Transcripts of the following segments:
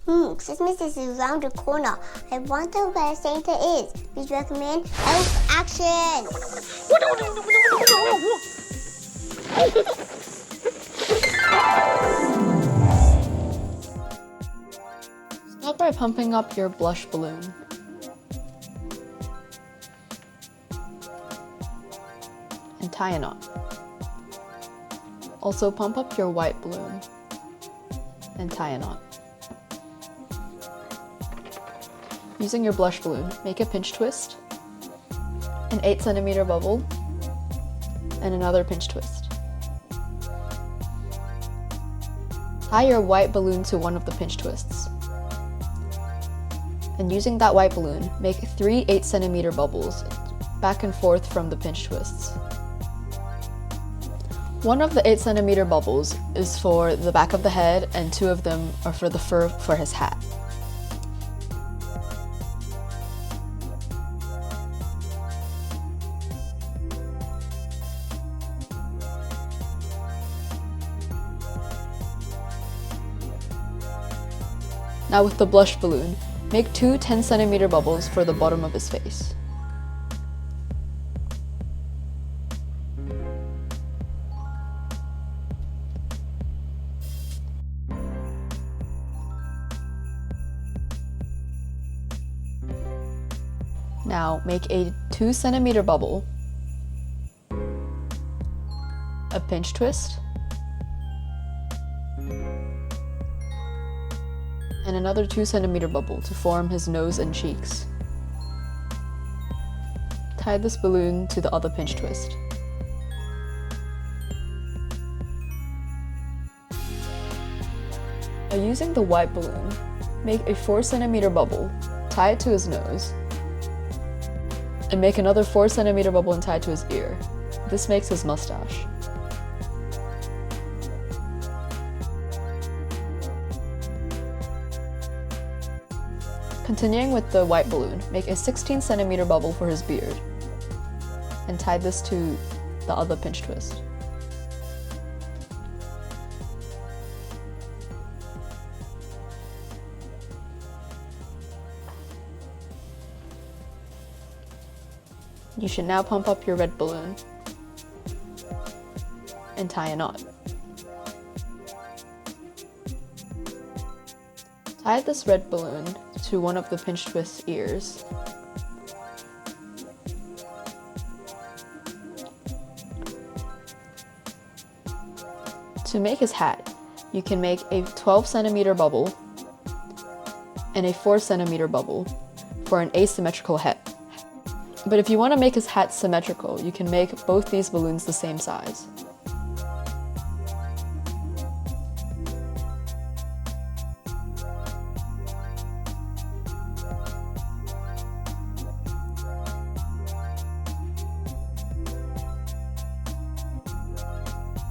Christmas is around the corner. I wonder where Santa is. Please recommend Elf Action. Start by pumping up your blush balloon. And tie a knot. Also pump up your white balloon and tie a knot. Using your blush balloon, make a pinch twist, an 8 centimeter bubble, and another pinch twist. Tie your white balloon to one of the pinch twists. And using that white balloon, make 3 8 centimeter bubbles back and forth from the pinch twists. One of the 8 centimeter bubbles is for the back of the head and 2 of them are for the fur for his hat. Now with the blush balloon, make 2 10 centimeter bubbles for the bottom of his face. Now make a 2 centimeter bubble, a pinch twist, and another 2 centimeter bubble to form his nose and cheeks. Tie this balloon to the other pinch twist. Now using the white balloon, make a 4 centimeter bubble, tie it to his nose, and make another 4 centimeter bubble and tie it to his ear. This makes his mustache. Continuing with the white balloon, make a 16 centimeter bubble for his beard and tie this to the other pinch twist. You should now pump up your red balloon and tie a knot. Tie this red balloon to one of the pinch twist ears. To make his hat, you can make a 12 centimeter bubble and a 4 centimeter bubble for an asymmetrical hat. But if you want to make his hat symmetrical, you can make both these balloons the same size.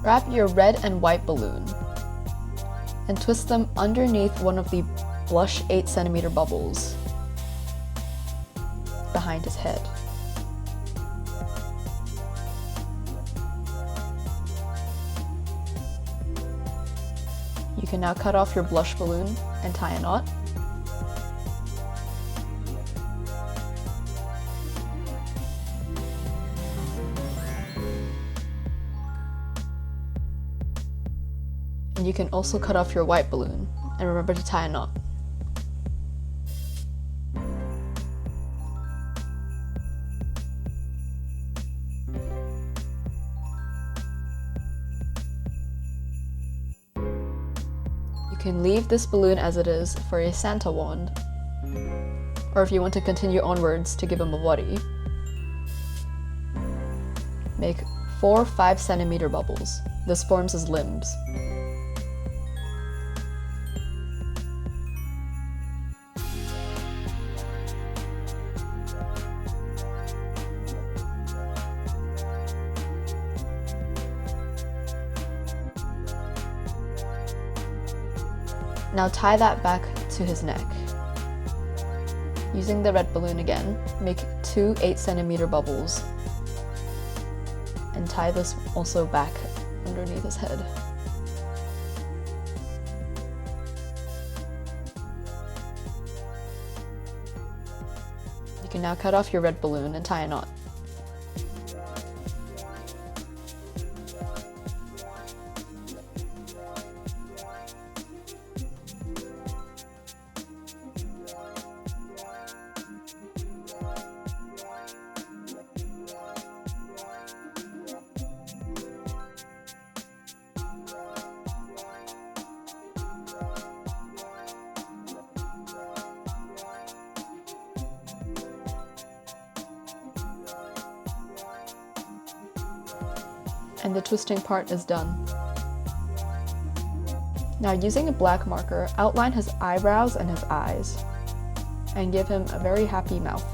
Wrap your red and white balloon and twist them underneath one of the blush 8 centimeter bubbles behind his head. You can now cut off your blush balloon and tie a knot. And you can also cut off your white balloon and remember to tie a knot. You can leave this balloon as it is for a Santa wand, or if you want to continue onwards to give him a body, make 4 5 centimeter bubbles. This forms his limbs. Now tie that back to his neck. Using the red balloon again, make 2 8 centimeter bubbles and tie this also back underneath his head. can now cut off your red balloon and tie a knot. And the twisting part is done. Now, using a black marker, outline his eyebrows and his eyes, and give him a very happy mouth.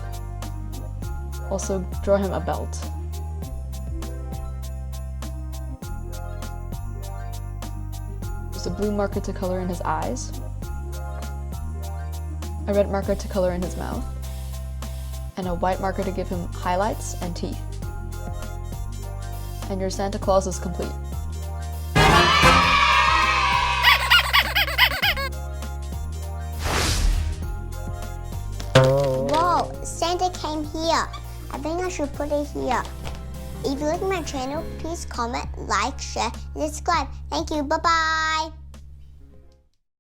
Also, draw him a belt. Use a blue marker to color in his eyes, a red marker to color in his mouth, and a white marker to give him highlights and teeth. And your Santa Claus is complete. Whoa, Santa came here. I think I should put it here. If you like my channel, please comment, like, share, and subscribe. Thank you. Bye-bye.